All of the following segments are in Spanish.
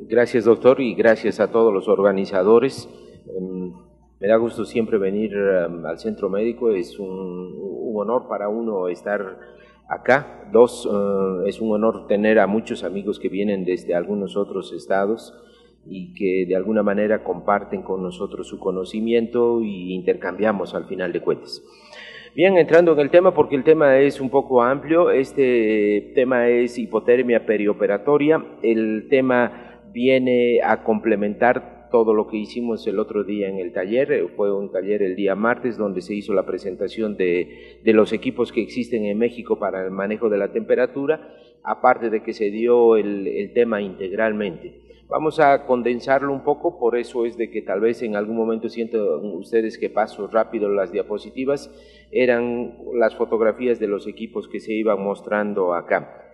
Gracias, doctor, y gracias a todos los organizadores. Me da gusto siempre venir al centro médico, es un honor para uno estar acá. Es un honor tener a muchos amigos que vienen desde algunos otros estados y que de alguna manera comparten con nosotros su conocimiento y intercambiamos al final de cuentas. Bien, entrando en el tema, porque el tema es un poco amplio, este tema es hipotermia perioperatoria. El tema viene a complementar todo lo que hicimos el otro día en el taller. Fue un taller el día martes donde se hizo la presentación de los equipos que existen en México para el manejo de la temperatura, aparte de que se dio el tema integralmente. Vamos a condensarlo un poco, por eso es de que tal vez en algún momento sienten ustedes que paso rápido las diapositivas, eran las fotografías de los equipos que se iban mostrando acá.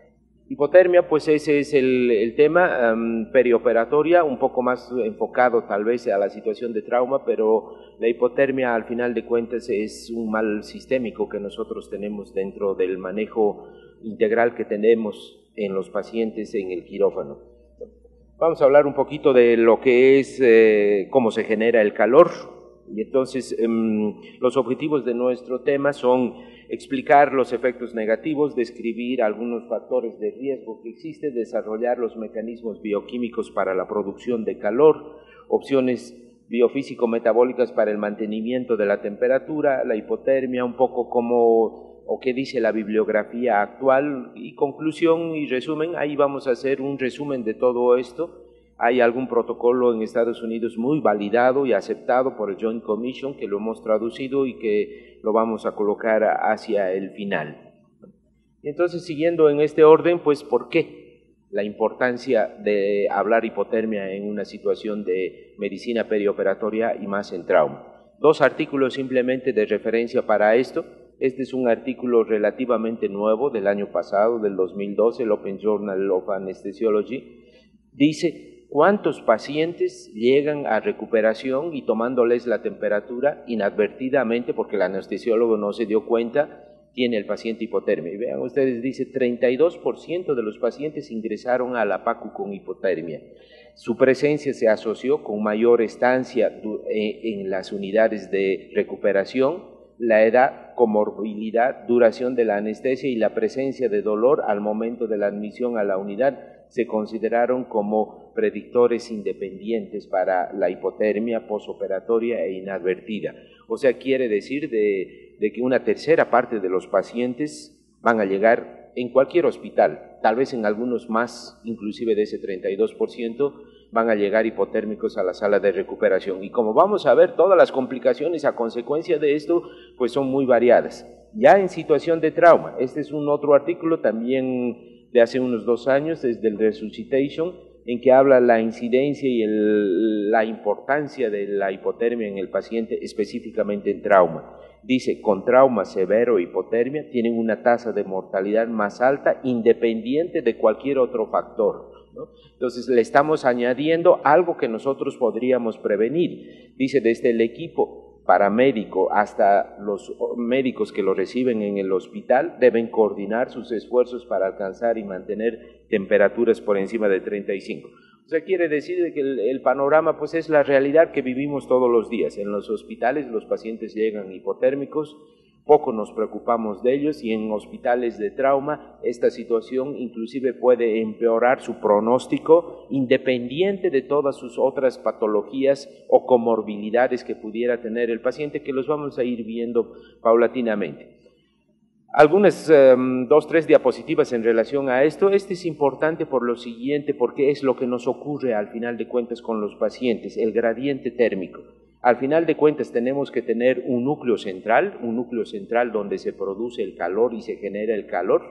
Hipotermia, pues ese es el tema, perioperatoria, un poco más enfocado tal vez a la situación de trauma, pero la hipotermia al final de cuentas es un mal sistémico que nosotros tenemos dentro del manejo integral que tenemos en los pacientes en el quirófano. Vamos a hablar un poquito de lo que es, cómo se genera el calor, y entonces los objetivos de nuestro tema son explicar los efectos negativos, describir algunos factores de riesgo que existen, desarrollar los mecanismos bioquímicos para la producción de calor, opciones biofísico-metabólicas para el mantenimiento de la temperatura, la hipotermia, un poco cómo o qué dice la bibliografía actual, y conclusión y resumen. Ahí vamos a hacer un resumen de todo esto. Hay algún protocolo en Estados Unidos muy validado y aceptado por el Joint Commission, que lo hemos traducido y que lo vamos a colocar hacia el final. Entonces, siguiendo en este orden, pues, ¿por qué la importancia de hablar hipotermia en una situación de medicina perioperatoria y más en trauma? Dos artículos simplemente de referencia para esto. Este es un artículo relativamente nuevo del año pasado, del 2012, el Open Journal of Anesthesiology. Dice cuántos pacientes llegan a recuperación y tomándoles la temperatura inadvertidamente, porque el anestesiólogo no se dio cuenta, tiene el paciente hipotermia. Y vean ustedes, dice 32% de los pacientes ingresaron a la PACU con hipotermia. Su presencia se asoció con mayor estancia en las unidades de recuperación, la edad, comorbilidad, duración de la anestesia y la presencia de dolor al momento de la admisión a la unidad se consideraron como predictores independientes para la hipotermia posoperatoria e inadvertida. O sea, quiere decir de que una tercera parte de los pacientes van a llegar en cualquier hospital, tal vez en algunos más, inclusive de ese 32%, van a llegar hipotérmicos a la sala de recuperación. Y como vamos a ver, todas las complicaciones a consecuencia de esto, pues son muy variadas. Ya en situación de trauma, este es un otro artículo también de hace unos 2 años, desde el Resuscitation, en que habla la incidencia y la importancia de la hipotermia en el paciente, específicamente en trauma. Dice, con trauma severo e hipotermia tienen una tasa de mortalidad más alta independiente de cualquier otro factor, ¿no? Entonces le estamos añadiendo algo que nosotros podríamos prevenir. Dice, desde el equipo paramédico hasta los médicos que lo reciben en el hospital deben coordinar sus esfuerzos para alcanzar y mantener temperaturas por encima de 35. O sea, quiere decir que el panorama pues es la realidad que vivimos todos los días. En los hospitales los pacientes llegan hipotérmicos, poco nos preocupamos de ellos, y en hospitales de trauma esta situación inclusive puede empeorar su pronóstico independiente de todas sus otras patologías o comorbilidades que pudiera tener el paciente, que los vamos a ir viendo paulatinamente. Algunas 2, 3 diapositivas en relación a esto. Este es importante por lo siguiente, porque es lo que nos ocurre al final de cuentas con los pacientes, el gradiente térmico. Al final de cuentas tenemos que tener un núcleo central donde se produce el calor y se genera el calor.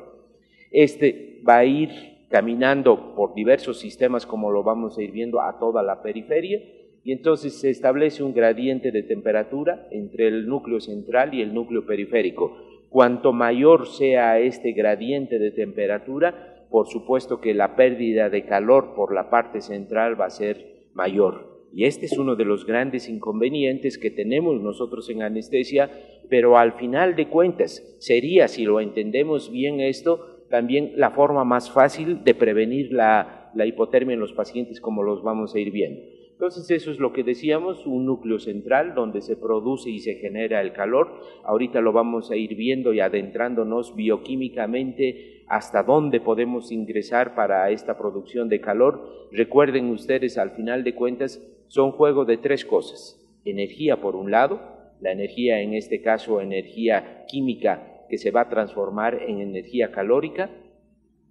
Este va a ir caminando por diversos sistemas, como lo vamos a ir viendo, a toda la periferia, y entonces se establece un gradiente de temperatura entre el núcleo central y el núcleo periférico. Cuanto mayor sea este gradiente de temperatura, por supuesto que la pérdida de calor por la parte central va a ser mayor. Y este es uno de los grandes inconvenientes que tenemos nosotros en anestesia, pero al final de cuentas sería, si lo entendemos bien esto, también la forma más fácil de prevenir la la hipotermia en los pacientes, como los vamos a ir viendo. Entonces eso es lo que decíamos, un núcleo central donde se produce y se genera el calor. Ahorita lo vamos a ir viendo y adentrándonos bioquímicamente hasta dónde podemos ingresar para esta producción de calor. Recuerden ustedes, al final de cuentas, son juego de tres cosas. Energía por un lado, la energía en este caso energía química que se va a transformar en energía calórica,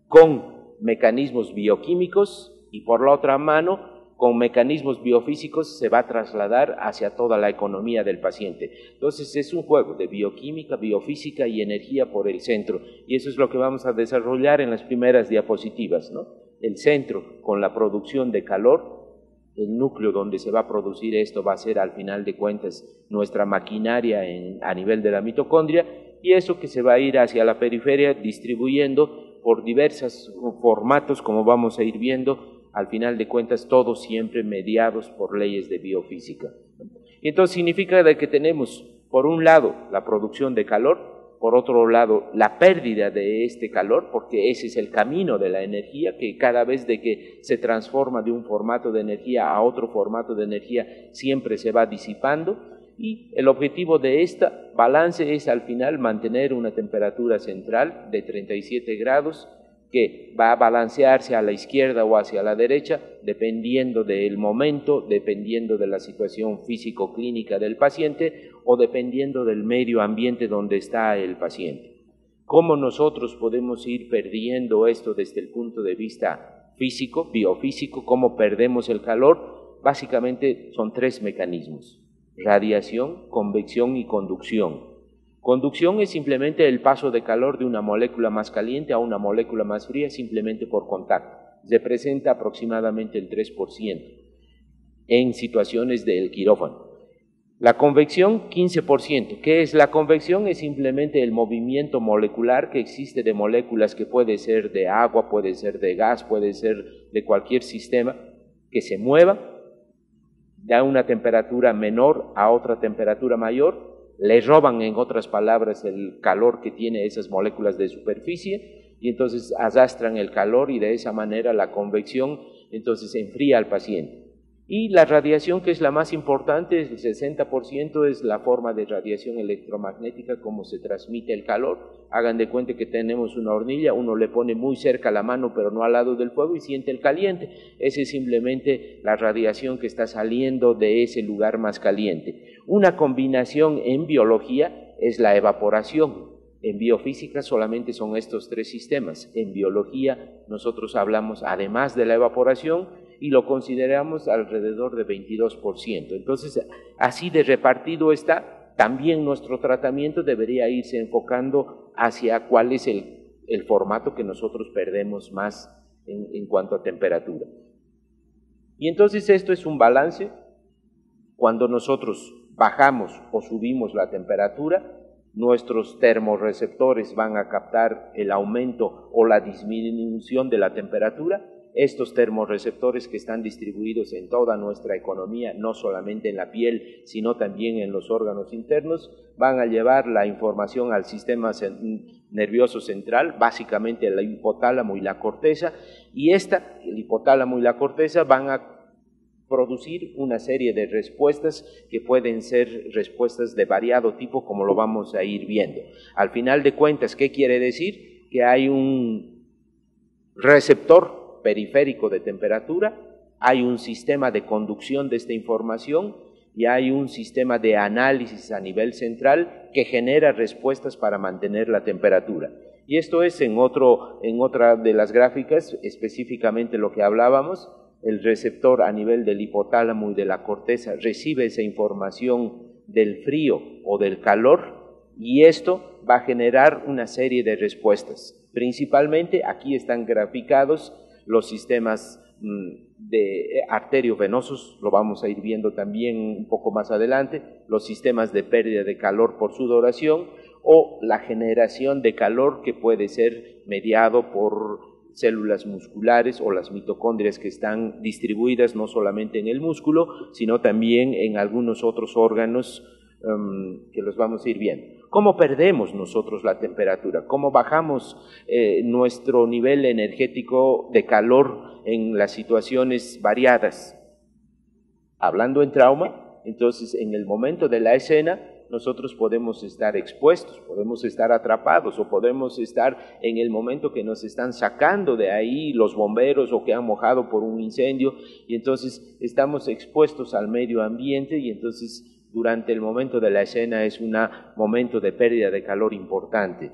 con mecanismos bioquímicos y por la otra mano, con mecanismos biofísicos se va a trasladar hacia toda la economía del paciente. Entonces es un juego de bioquímica, biofísica y energía por el centro. Y eso es lo que vamos a desarrollar en las primeras diapositivas, ¿no? El centro con la producción de calor, el núcleo donde se va a producir esto va a ser al final de cuentas nuestra maquinaria a nivel de la mitocondria, y eso que se va a ir hacia la periferia distribuyendo por diversos formatos, como vamos a ir viendo, al final de cuentas todos siempre mediados por leyes de biofísica. Y entonces significa de que tenemos por un lado la producción de calor, por otro lado la pérdida de este calor, porque ese es el camino de la energía, que cada vez de que se transforma de un formato de energía a otro formato de energía siempre se va disipando, y el objetivo de esta balance es al final mantener una temperatura central de 37 grados, que va a balancearse a la izquierda o hacia la derecha, dependiendo del momento, dependiendo de la situación físico-clínica del paciente o dependiendo del medio ambiente donde está el paciente. ¿Cómo nosotros podemos ir perdiendo esto desde el punto de vista físico, biofísico? ¿Cómo perdemos el calor? Básicamente son tres mecanismos: radiación, convección y conducción. Conducción es simplemente el paso de calor de una molécula más caliente a una molécula más fría simplemente por contacto. Representa aproximadamente el 3% en situaciones del quirófano. La convección, 15%. ¿Qué es la convección? Es simplemente el movimiento molecular que existe de moléculas, que puede ser de agua, puede ser de gas, puede ser de cualquier sistema, que se mueva de una temperatura menor a otra temperatura mayor. Le roban, en otras palabras, el calor que tiene esas moléculas de superficie y entonces arrastran el calor, y de esa manera la convección entonces enfría al paciente. Y la radiación, que es la más importante, el 60% es la forma de radiación electromagnética, como se transmite el calor. Hagan de cuenta que tenemos una hornilla, uno le pone muy cerca la mano pero no al lado del fuego y siente el caliente. Esa es simplemente la radiación que está saliendo de ese lugar más caliente. Una combinación en biología es la evaporación. En biofísica solamente son estos tres sistemas. En biología nosotros hablamos además de la evaporación y lo consideramos alrededor de 22%. Entonces, así de repartido está. También nuestro tratamiento debería irse enfocando hacia cuál es el formato que nosotros perdemos más en cuanto a temperatura. Y entonces esto es un balance. Cuando nosotros bajamos o subimos la temperatura, nuestros termorreceptores van a captar el aumento o la disminución de la temperatura. Estos termorreceptores, que están distribuidos en toda nuestra economía, no solamente en la piel, sino también en los órganos internos, van a llevar la información al sistema nervioso central, básicamente el hipotálamo y la corteza, y el hipotálamo y la corteza van a producir una serie de respuestas que pueden ser respuestas de variado tipo, como lo vamos a ir viendo. Al final de cuentas, ¿qué quiere decir? Que hay un receptor periférico de temperatura, hay un sistema de conducción de esta información y hay un sistema de análisis a nivel central que genera respuestas para mantener la temperatura. Y esto es en otra de las gráficas, específicamente lo que hablábamos. El receptor a nivel del hipotálamo y de la corteza recibe esa información del frío o del calor, y esto va a generar una serie de respuestas. Principalmente aquí están graficados los sistemas de arteriovenosos, lo vamos a ir viendo también un poco más adelante, los sistemas de pérdida de calor por sudoración o la generación de calor que puede ser mediado por células musculares o las mitocondrias que están distribuidas no solamente en el músculo, sino también en algunos otros órganos que los vamos a ir viendo. ¿Cómo perdemos nosotros la temperatura? ¿Cómo bajamos nuestro nivel energético de calor en las situaciones variadas? Hablando en trauma, entonces en el momento de la escena, nosotros podemos estar expuestos, podemos estar atrapados o podemos estar en el momento que nos están sacando de ahí los bomberos o que han mojado por un incendio y entonces estamos expuestos al medio ambiente y entonces durante el momento de la escena es un momento de pérdida de calor importante.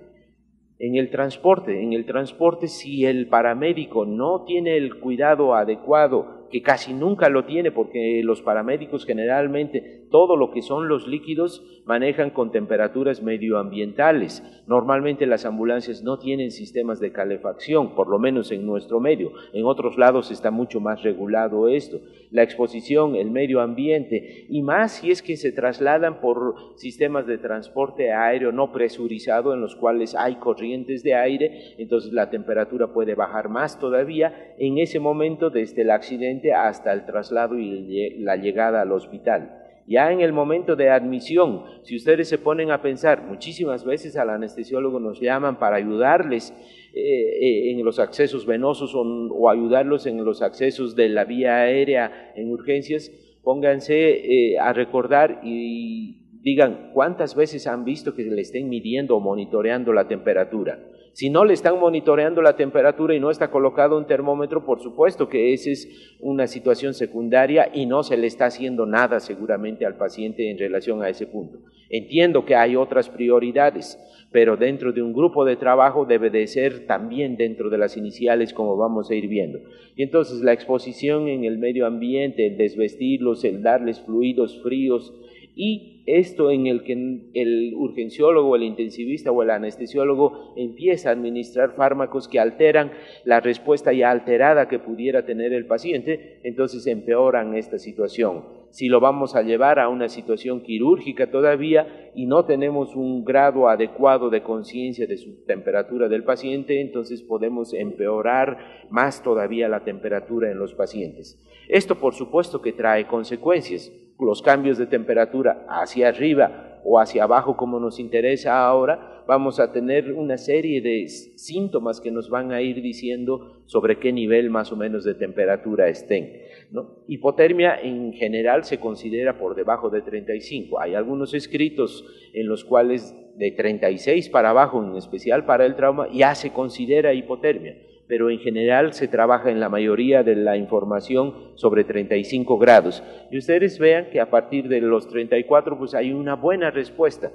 En el transporte si el paramédico no tiene el cuidado adecuado, que casi nunca lo tiene porque los paramédicos generalmente todo lo que son los líquidos manejan con temperaturas medioambientales. Normalmente las ambulancias no tienen sistemas de calefacción, por lo menos en nuestro medio. En otros lados está mucho más regulado esto. La exposición, el medio ambiente y más si es que se trasladan por sistemas de transporte aéreo no presurizado en los cuales hay corrientes de aire, entonces la temperatura puede bajar más todavía en ese momento desde el accidente hasta el traslado y la llegada al hospital. Ya en el momento de admisión, si ustedes se ponen a pensar, muchísimas veces al anestesiólogo nos llaman para ayudarles en los accesos venosos o ayudarlos en los accesos de la vía aérea en urgencias, pónganse a recordar y digan cuántas veces han visto que le estén midiendo o monitoreando la temperatura. Si no le están monitoreando la temperatura y no está colocado un termómetro, por supuesto que esa es una situación secundaria y no se le está haciendo nada seguramente al paciente en relación a ese punto. Entiendo que hay otras prioridades, pero dentro de un grupo de trabajo debe de ser también dentro de las iniciales como vamos a ir viendo. Y entonces la exposición en el medio ambiente, el desvestirlos, el darles fluidos fríos y esto en el que el urgenciólogo, el intensivista o el anestesiólogo empieza a administrar fármacos que alteran la respuesta ya alterada que pudiera tener el paciente, entonces empeoran esta situación. Si lo vamos a llevar a una situación quirúrgica todavía y no tenemos un grado adecuado de conciencia de su temperatura del paciente, entonces podemos empeorar más todavía la temperatura en los pacientes. Esto por supuesto que trae consecuencias. Los cambios de temperatura hacia arriba o hacia abajo como nos interesa ahora, vamos a tener una serie de síntomas que nos van a ir diciendo sobre qué nivel más o menos de temperatura estén, ¿no? Hipotermia en general se considera por debajo de 35. Hay algunos escritos en los cuales de 36 para abajo, en especial para el trauma, ya se considera hipotermia, pero en general se trabaja en la mayoría de la información sobre 35 grados. Y ustedes vean que a partir de los 34 pues hay una buena respuesta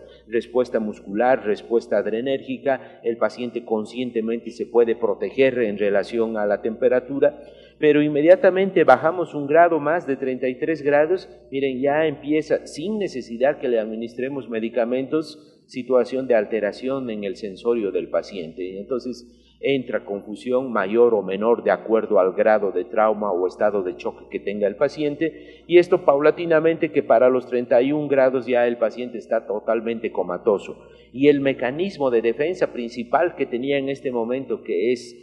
muscular, respuesta adrenérgica, el paciente conscientemente se puede proteger en relación a la temperatura, pero inmediatamente bajamos un grado más de 33 grados, miren, ya empieza, sin necesidad que le administremos medicamentos, situación de alteración en el sensorio del paciente. Entonces, entra confusión mayor o menor de acuerdo al grado de trauma o estado de choque que tenga el paciente, y esto paulatinamente que para los 31 grados ya el paciente está totalmente comatoso. Y el mecanismo de defensa principal que tenía en este momento, que es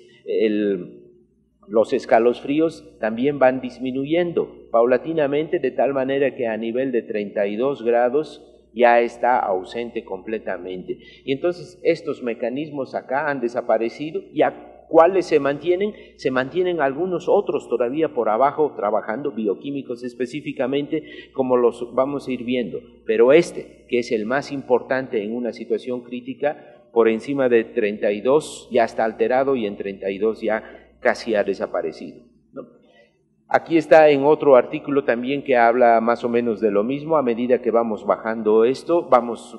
los escalofríos, también van disminuyendo paulatinamente de tal manera que a nivel de 32 grados ya está ausente completamente. Y entonces estos mecanismos acá han desaparecido y a cuáles se mantienen algunos otros todavía por abajo trabajando, bioquímicos específicamente, como los vamos a ir viendo. Pero este, que es el más importante en una situación crítica, por encima de 32 ya está alterado y en 32 ya casi ha desaparecido, ¿no? Aquí está en otro artículo también que habla más o menos de lo mismo. A medida que vamos bajando esto, vamos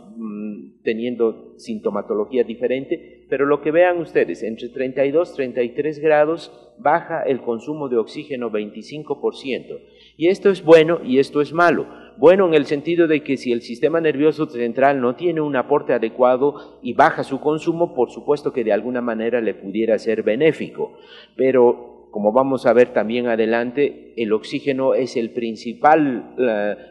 teniendo sintomatología diferente, pero lo que vean ustedes, entre 32 y 33 grados baja el consumo de oxígeno 25%. Y esto es bueno y esto es malo. Bueno en el sentido de que si el sistema nervioso central no tiene un aporte adecuado y baja su consumo, por supuesto que de alguna manera le pudiera ser benéfico, pero como vamos a ver también adelante, el oxígeno es el principal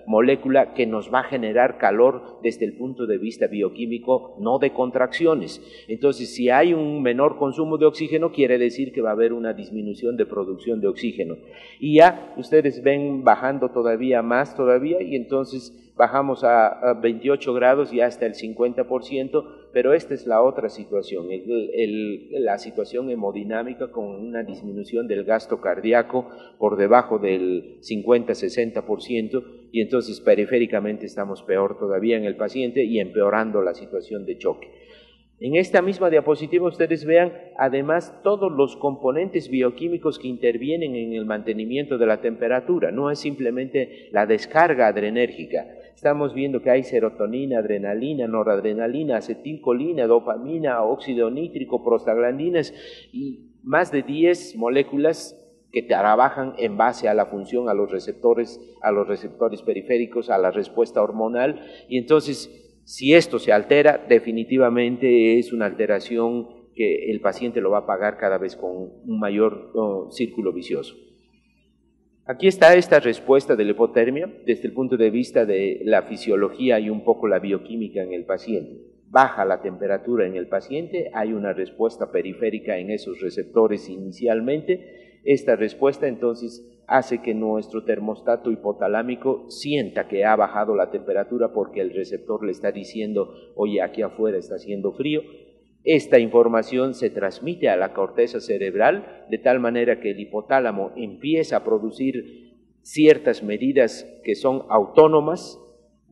molécula que nos va a generar calor desde el punto de vista bioquímico, no de contracciones. Entonces, si hay un menor consumo de oxígeno, quiere decir que va a haber una disminución de producción de oxígeno. Y ya ustedes ven bajando todavía más y entonces bajamos a 28 grados y hasta el 50%, pero esta es la otra situación, la situación hemodinámica con una disminución del gasto cardíaco por debajo del 50-60%, y entonces periféricamente estamos peor todavía en el paciente y empeorando la situación de choque. En esta misma diapositiva ustedes vean además todos los componentes bioquímicos que intervienen en el mantenimiento de la temperatura, no es simplemente la descarga adrenérgica. Estamos viendo que hay serotonina, adrenalina, noradrenalina, acetilcolina, dopamina, óxido nítrico, prostaglandinas y más de 10 moléculas que trabajan en base a la función, a los receptores periféricos, a la respuesta hormonal, y entonces si esto se altera, definitivamente es una alteración que el paciente lo va a pagar cada vez con un mayor círculo vicioso. Aquí está esta respuesta de la hipotermia desde el punto de vista de la fisiología y un poco la bioquímica en el paciente. Baja la temperatura en el paciente, hay una respuesta periférica en esos receptores inicialmente. Esta respuesta entonces hace que nuestro termostato hipotalámico sienta que ha bajado la temperatura porque el receptor le está diciendo, oye, aquí afuera está haciendo frío. Esta información se transmite a la corteza cerebral de tal manera que el hipotálamo empieza a producir ciertas medidas que son autónomas,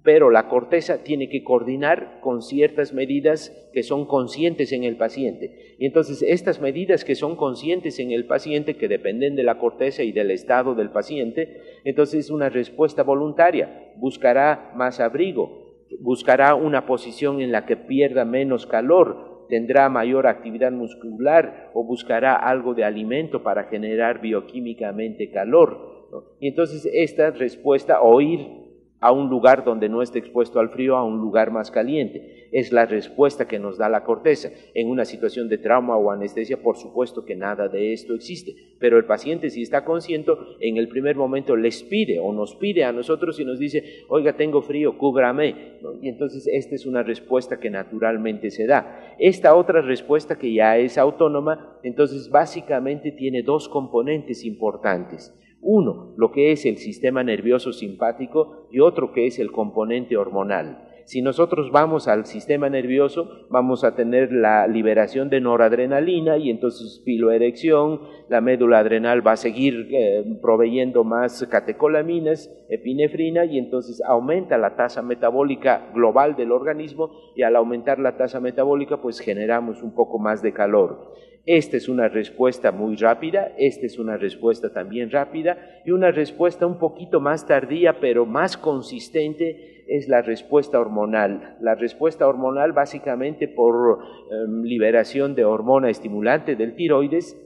pero la corteza tiene que coordinar con ciertas medidas que son conscientes en el paciente. Y entonces estas medidas que son conscientes en el paciente, que dependen de la corteza y del estado del paciente, entonces es una respuesta voluntaria, buscará más abrigo, buscará una posición en la que pierda menos calor, tendrá mayor actividad muscular o buscará algo de alimento para generar bioquímicamente calor, ¿no? Y entonces esta respuesta, o ir a un lugar donde no esté expuesto al frío, a un lugar más caliente, es la respuesta que nos da la corteza. En una situación de trauma o anestesia, por supuesto que nada de esto existe, pero el paciente, si está consciente, en el primer momento les pide o nos pide a nosotros y nos dice, oiga, tengo frío, cúbrame, ¿no? Y entonces esta es una respuesta que naturalmente se da. Esta otra respuesta, que ya es autónoma, entonces básicamente tiene dos componentes importantes. Uno, lo que es el sistema nervioso simpático, y otro que es el componente hormonal. Si nosotros vamos al sistema nervioso, vamos a tener la liberación de noradrenalina y entonces piloerección, la médula adrenal va a seguir proveyendo más catecolaminas, epinefrina, y entonces aumenta la tasa metabólica global del organismo, y al aumentar la tasa metabólica pues generamos un poco más de calor. Esta es una respuesta muy rápida, esta es una respuesta también rápida, y una respuesta un poquito más tardía pero más consistente es la respuesta hormonal. La respuesta hormonal básicamente por liberación de hormona estimulante del tiroides,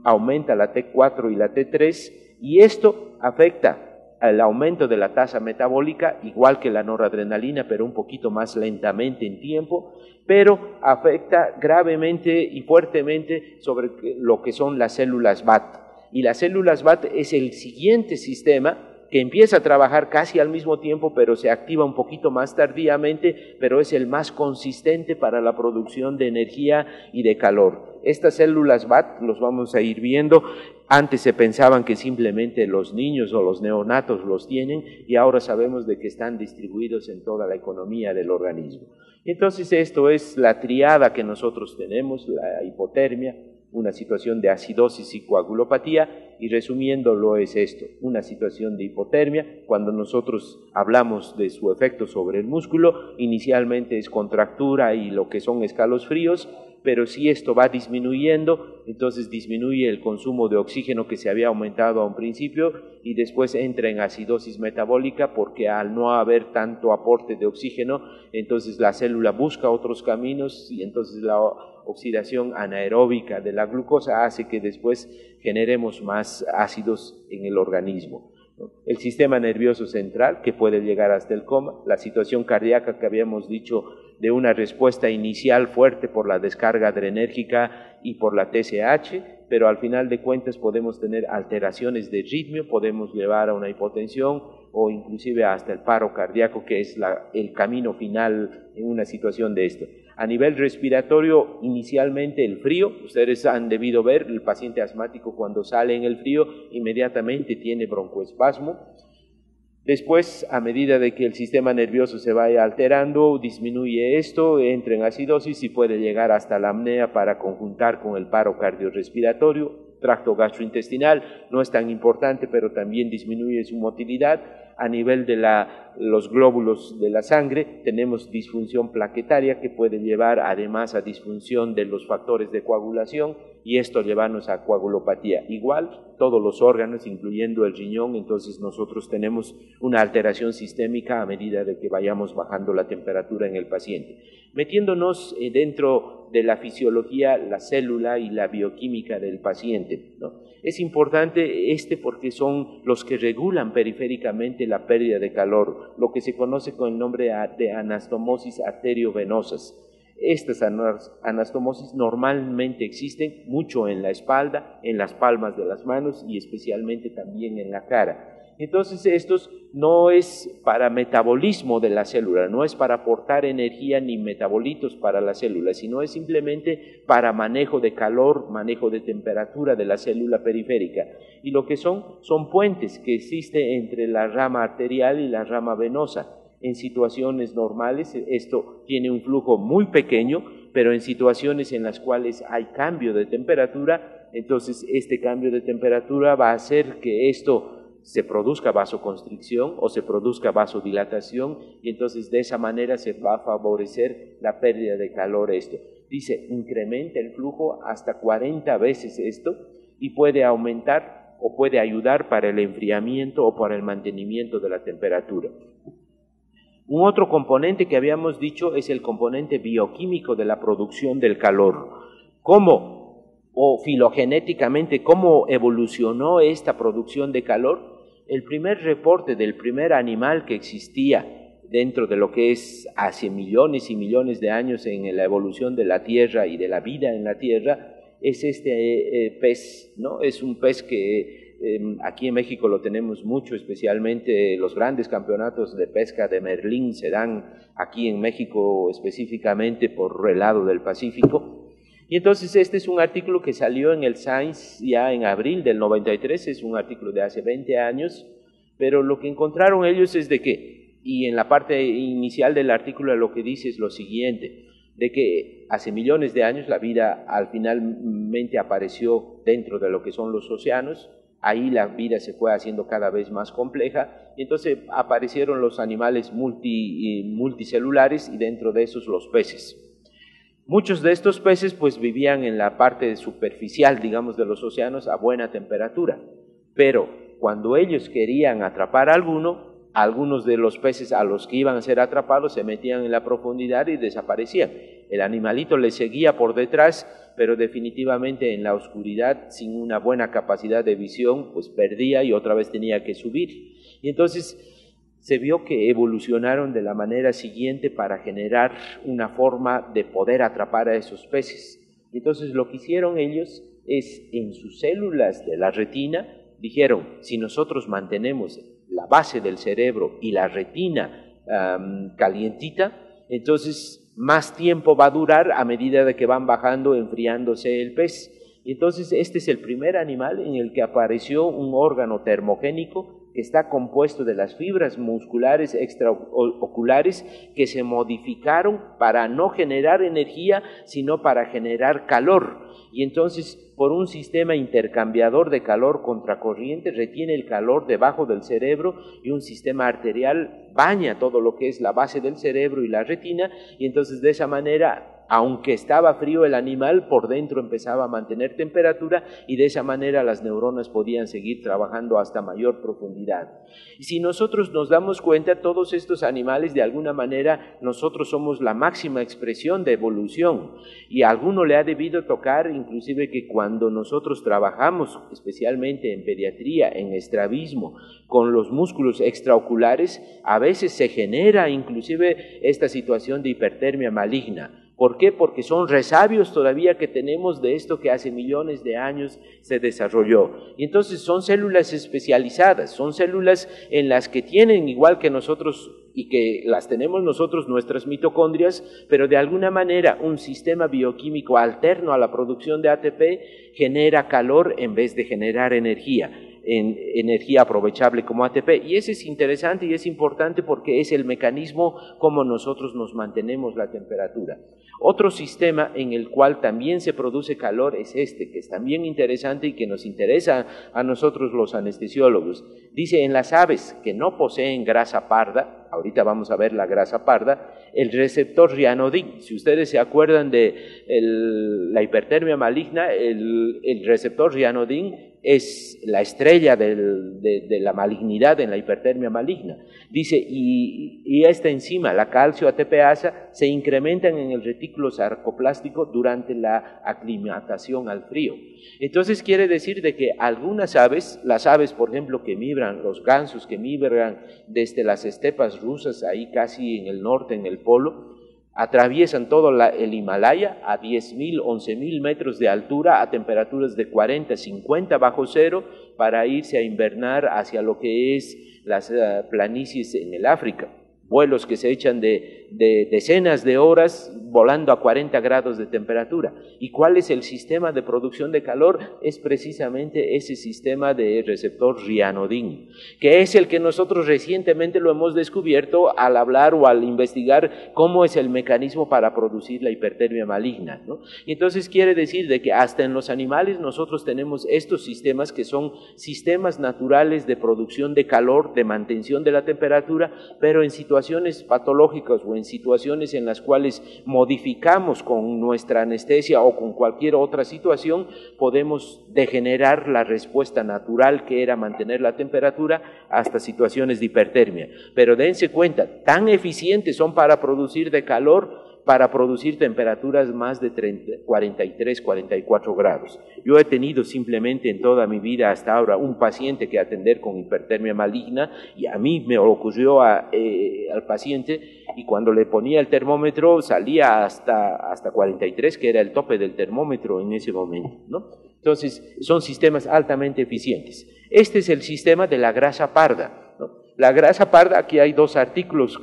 aumenta la T4 y la T3, y esto afecta al aumento de la tasa metabólica, igual que la noradrenalina, pero un poquito más lentamente en tiempo, pero afecta gravemente y fuertemente sobre lo que son las células BAT. Y las células BAT es el siguiente sistema que empieza a trabajar casi al mismo tiempo, pero se activa un poquito más tardíamente, pero es el más consistente para la producción de energía y de calor. Estas células BAT, los vamos a ir viendo, antes se pensaban que simplemente los niños o los neonatos los tienen, y ahora sabemos de que están distribuidos en toda la economía del organismo. Entonces esto es la triada que nosotros tenemos, la hipotermia, una situación de acidosis y coagulopatía, y resumiéndolo es esto, una situación de hipotermia. Cuando nosotros hablamos de su efecto sobre el músculo, inicialmente es contractura y lo que son escalofríos, pero si esto va disminuyendo, entonces disminuye el consumo de oxígeno que se había aumentado a un principio, y después entra en acidosis metabólica porque al no haber tanto aporte de oxígeno, entonces la célula busca otros caminos, y entonces la oxidación anaeróbica de la glucosa hace que después generemos más ácidos en el organismo. El sistema nervioso central, que puede llegar hasta el coma, la situación cardíaca que habíamos dicho de una respuesta inicial fuerte por la descarga adrenérgica y por la TSH, pero al final de cuentas podemos tener alteraciones de ritmo, podemos llevar a una hipotensión o inclusive hasta el paro cardíaco, que es el camino final en una situación de esto. A nivel respiratorio, inicialmente el frío, ustedes han debido ver, el paciente asmático cuando sale en el frío inmediatamente tiene broncoespasmo. Después, a medida de que el sistema nervioso se vaya alterando, disminuye esto, entra en acidosis y puede llegar hasta la apnea para conjuntar con el paro cardiorrespiratorio. Tracto gastrointestinal no es tan importante, pero también disminuye su motilidad. A nivel de los glóbulos de la sangre tenemos disfunción plaquetaria que puede llevar además a disfunción de los factores de coagulación y esto llevarnos a coagulopatía. Igual todos los órganos, incluyendo el riñón, entonces nosotros tenemos una alteración sistémica a medida de que vayamos bajando la temperatura en el paciente. Metiéndonos dentro de la fisiología, la célula y la bioquímica del paciente, ¿no? Es importante porque son los que regulan periféricamente la pérdida de calor, lo que se conoce con el nombre de anastomosis arteriovenosas. Estas anastomosis normalmente existen mucho en la espalda, en las palmas de las manos y especialmente también en la cara. Entonces estos no es para metabolismo de la célula, no es para aportar energía ni metabolitos para la célula, sino es simplemente para manejo de calor, manejo de temperatura de la célula periférica. Y lo que son puentes que existen entre la rama arterial y la rama venosa. En situaciones normales esto tiene un flujo muy pequeño, pero en situaciones en las cuales hay cambio de temperatura, entonces este cambio de temperatura va a hacer que esto se produzca vasoconstricción o se produzca vasodilatación y entonces de esa manera se va a favorecer la pérdida de calor esto. Dice, incrementa el flujo hasta 40 veces esto y puede aumentar o puede ayudar para el enfriamiento o para el mantenimiento de la temperatura. Un otro componente que habíamos dicho es el componente bioquímico de la producción del calor. ¿Cómo o filogenéticamente cómo evolucionó esta producción de calor? El primer reporte del primer animal que existía dentro de lo que es hace millones y millones de años en la evolución de la Tierra y de la vida en la Tierra es este pez, ¿no? Es un pez que aquí en México lo tenemos mucho, especialmente los grandes campeonatos de pesca de Merlín se dan aquí en México específicamente por el lado del Pacífico. Y entonces este es un artículo que salió en el Science ya en abril del 93, es un artículo de hace 20 años, pero lo que encontraron ellos es de que, y en la parte inicial del artículo lo que dice es lo siguiente, de que hace millones de años la vida finalmente apareció dentro de lo que son los océanos, ahí la vida se fue haciendo cada vez más compleja, y entonces aparecieron los animales multicelulares y dentro de esos los peces. Muchos de estos peces pues vivían en la parte superficial, digamos, de los océanos a buena temperatura, pero cuando ellos querían atrapar a algunos de los peces a los que iban a ser atrapados se metían en la profundidad y desaparecían. El animalito les seguía por detrás, pero definitivamente en la oscuridad, sin una buena capacidad de visión, pues perdía y otra vez tenía que subir. Y entonces se vio que evolucionaron de la manera siguiente para generar una forma de poder atrapar a esos peces. Entonces lo que hicieron ellos es en sus células de la retina, dijeron, si nosotros mantenemos la base del cerebro y la retina calientita, entonces más tiempo va a durar a medida de que van bajando, enfriándose el pez. Y entonces este es el primer animal en el que apareció un órgano termogénico que está compuesto de las fibras musculares extraoculares que se modificaron para no generar energía, sino para generar calor. Y entonces, por un sistema intercambiador de calor contracorriente, retiene el calor debajo del cerebro y un sistema arterial baña todo lo que es la base del cerebro y la retina, y entonces de esa manera aunque estaba frío el animal, por dentro empezaba a mantener temperatura y de esa manera las neuronas podían seguir trabajando hasta mayor profundidad. Y si nosotros nos damos cuenta, todos estos animales, de alguna manera, nosotros somos la máxima expresión de evolución, y a alguno le ha debido tocar inclusive que cuando nosotros trabajamos, especialmente en pediatría, en estrabismo, con los músculos extraoculares, a veces se genera inclusive esta situación de hipertermia maligna. ¿Por qué? Porque son resabios todavía que tenemos de esto que hace millones de años se desarrolló. Y entonces son células especializadas, son células en las que tienen, igual que nosotros, y que las tenemos nosotros, nuestras mitocondrias, pero de alguna manera un sistema bioquímico alterno a la producción de ATP genera calor en vez de generar energía aprovechable como ATP, y eso es interesante y es importante porque es el mecanismo como nosotros nos mantenemos la temperatura. Otro sistema en el cual también se produce calor es este, que es también interesante y que nos interesa a nosotros los anestesiólogos. Dice, en las aves que no poseen grasa parda, ahorita vamos a ver la grasa parda, el receptor rianodin, si ustedes se acuerdan de la hipertermia maligna, el receptor rianodin es la estrella de la malignidad en la hipertermia maligna. Dice, y esta enzima, la calcio ATPasa, se incrementan en el retículo sarcoplástico durante la aclimatación al frío. Entonces quiere decir de que algunas aves, las aves por ejemplo que migran, los gansos que migran desde las estepas rusas, ahí casi en el norte, en el polo, atraviesan todo el Himalaya a 10.000, 11.000 metros de altura a temperaturas de 40, 50 bajo cero para irse a invernar hacia lo que es las planicies en el África. Vuelos que se echan de decenas de horas volando a 40 grados de temperatura. ¿Y cuál es el sistema de producción de calor? Es precisamente ese sistema de receptor rianodin, que es el que nosotros recientemente lo hemos descubierto al hablar o al investigar cómo es el mecanismo para producir la hipertermia maligna, ¿no? Y entonces quiere decir de que hasta en los animales nosotros tenemos estos sistemas que son sistemas naturales de producción de calor, de mantención de la temperatura, pero en situaciones patológicas o en situaciones en las cuales modificamos con nuestra anestesia o con cualquier otra situación, podemos degenerar la respuesta natural que era mantener la temperatura hasta situaciones de hipertermia. Pero dense cuenta, tan eficientes son para producir de calor, para producir temperaturas más de 43, 44 grados. Yo he tenido simplemente en toda mi vida hasta ahora un paciente que atender con hipertermia maligna y a mí me ocurrió al paciente y cuando le ponía el termómetro salía hasta 43, que era el tope del termómetro en ese momento, ¿no? Entonces son sistemas altamente eficientes. Este es el sistema de la grasa parda, ¿no? La grasa parda, aquí hay dos artículos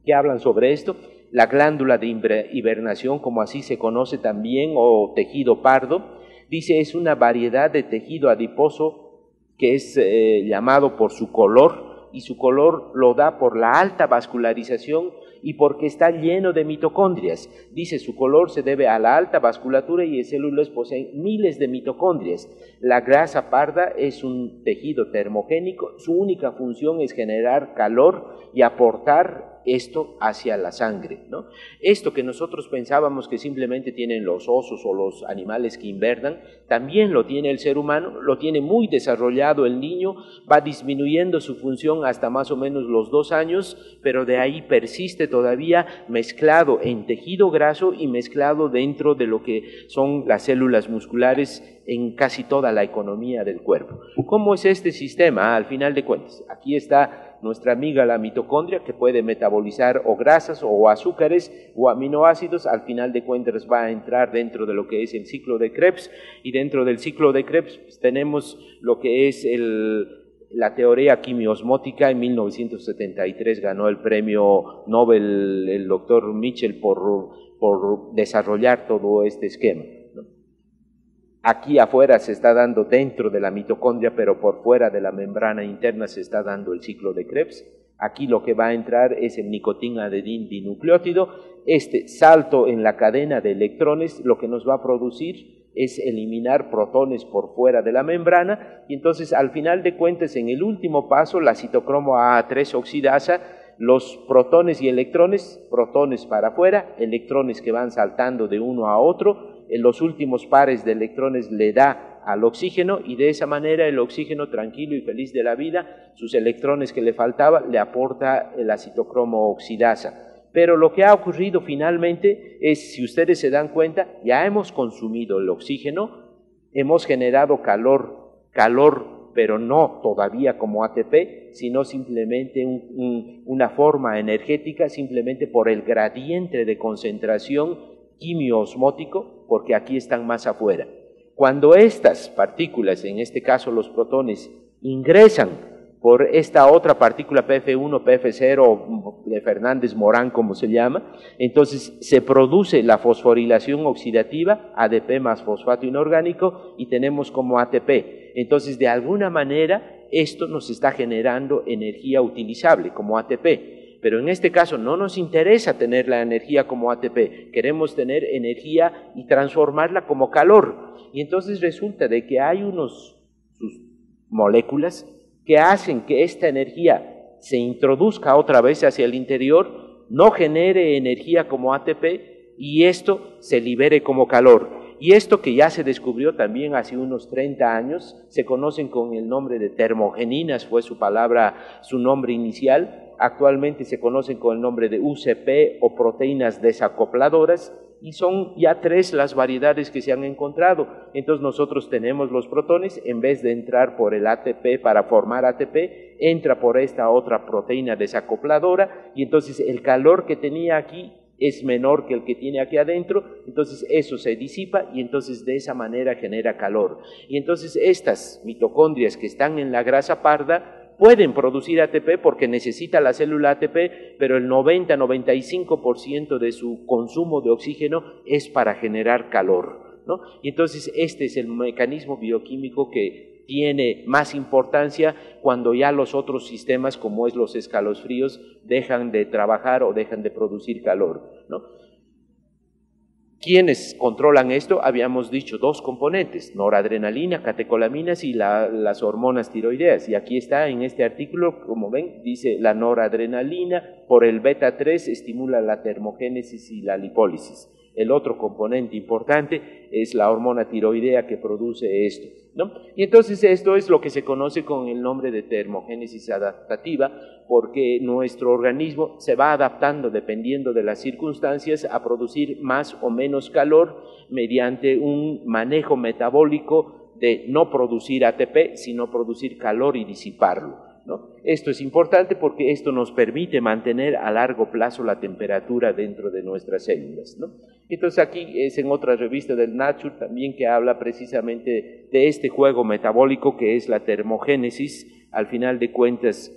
que hablan sobre esto. La glándula de hibernación, como así se conoce también, o tejido pardo, dice es una variedad de tejido adiposo que es llamado por su color, y su color lo da por la alta vascularización y porque está lleno de mitocondrias. Dice su color se debe a la alta vasculatura y las células poseen miles de mitocondrias. La grasa parda es un tejido termogénico, su única función es generar calor y aportar esto hacia la sangre, ¿no? Esto que nosotros pensábamos que simplemente tienen los osos o los animales que invernan, también lo tiene el ser humano, lo tiene muy desarrollado el niño, va disminuyendo su función hasta más o menos los 2 años, pero de ahí persiste todavía mezclado en tejido graso y mezclado dentro de lo que son las células musculares en casi toda la economía del cuerpo. ¿Cómo es este sistema? Al final de cuentas, aquí está nuestra amiga la mitocondria, que puede metabolizar o grasas o azúcares o aminoácidos. Al final de cuentas va a entrar dentro de lo que es el ciclo de Krebs, y dentro del ciclo de Krebs pues, tenemos lo que es la teoría quimiosmótica. En 1973 ganó el premio Nobel el doctor Mitchell por desarrollar todo este esquema. Aquí afuera se está dando dentro de la mitocondria, pero por fuera de la membrana interna se está dando el ciclo de Krebs. Aquí lo que va a entrar es el nicotina-adenina dinucleótido. Este salto en la cadena de electrones lo que nos va a producir es eliminar protones por fuera de la membrana, y entonces al final de cuentas en el último paso la citocromo A3 oxidasa los protones y electrones, protones para afuera, electrones que van saltando de uno a otro, en los últimos pares de electrones le da al oxígeno y de esa manera el oxígeno, tranquilo y feliz de la vida, sus electrones que le faltaba le aporta la citocromo oxidasa. Pero lo que ha ocurrido finalmente es, si ustedes se dan cuenta, ya hemos consumido el oxígeno, hemos generado calor, pero no todavía como ATP, sino simplemente una forma energética, simplemente por el gradiente de concentración quimio-osmótico, porque aquí están más afuera. Cuando estas partículas, en este caso los protones, ingresan por esta otra partícula PF1, PF0, de Fernández-Morán, como se llama, entonces se produce la fosforilación oxidativa, ADP más fosfato inorgánico, y tenemos como ATP. Entonces, de alguna manera, esto nos está generando energía utilizable como ATP. Pero en este caso no nos interesa tener la energía como ATP, queremos tener energía y transformarla como calor. Y entonces resulta de que hay sus moléculas que hacen que esta energía se introduzca otra vez hacia el interior, no genere energía como ATP y esto se libere como calor. Y esto que ya se descubrió también hace unos 30 años, se conocen con el nombre de termogeninas, fue su nombre inicial, actualmente se conocen con el nombre de UCP o proteínas desacopladoras, y son ya 3 las variedades que se han encontrado. Entonces nosotros tenemos los protones, en vez de entrar por el ATP para formar ATP, entra por esta otra proteína desacopladora, y entonces el calor que tenía aquí es menor que el que tiene aquí adentro, entonces eso se disipa y entonces de esa manera genera calor. Y entonces estas mitocondrias que están en la grasa parda pueden producir ATP porque necesita la célula ATP, pero el 90-95% de su consumo de oxígeno es para generar calor, ¿no? Y entonces este es el mecanismo bioquímico que tiene más importancia cuando ya los otros sistemas, como es los escalofríos, dejan de trabajar o dejan de producir calor, ¿no? ¿Quiénes controlan esto? Habíamos dicho 2 componentes, noradrenalina, catecolaminas y las hormonas tiroideas. Y aquí está en este artículo, como ven, dice la noradrenalina por el beta 3 estimula la termogénesis y la lipólisis. El otro componente importante es la hormona tiroidea que produce esto, ¿no? Y entonces esto es lo que se conoce con el nombre de termogénesis adaptativa, porque nuestro organismo se va adaptando dependiendo de las circunstancias a producir más o menos calor mediante un manejo metabólico de no producir ATP, sino producir calor y disiparlo, ¿no? Esto es importante porque esto nos permite mantener a largo plazo la temperatura dentro de nuestras células, ¿no? Entonces aquí es en otra revista del Nature también que habla precisamente de este juego metabólico que es la termogénesis. Al final de cuentas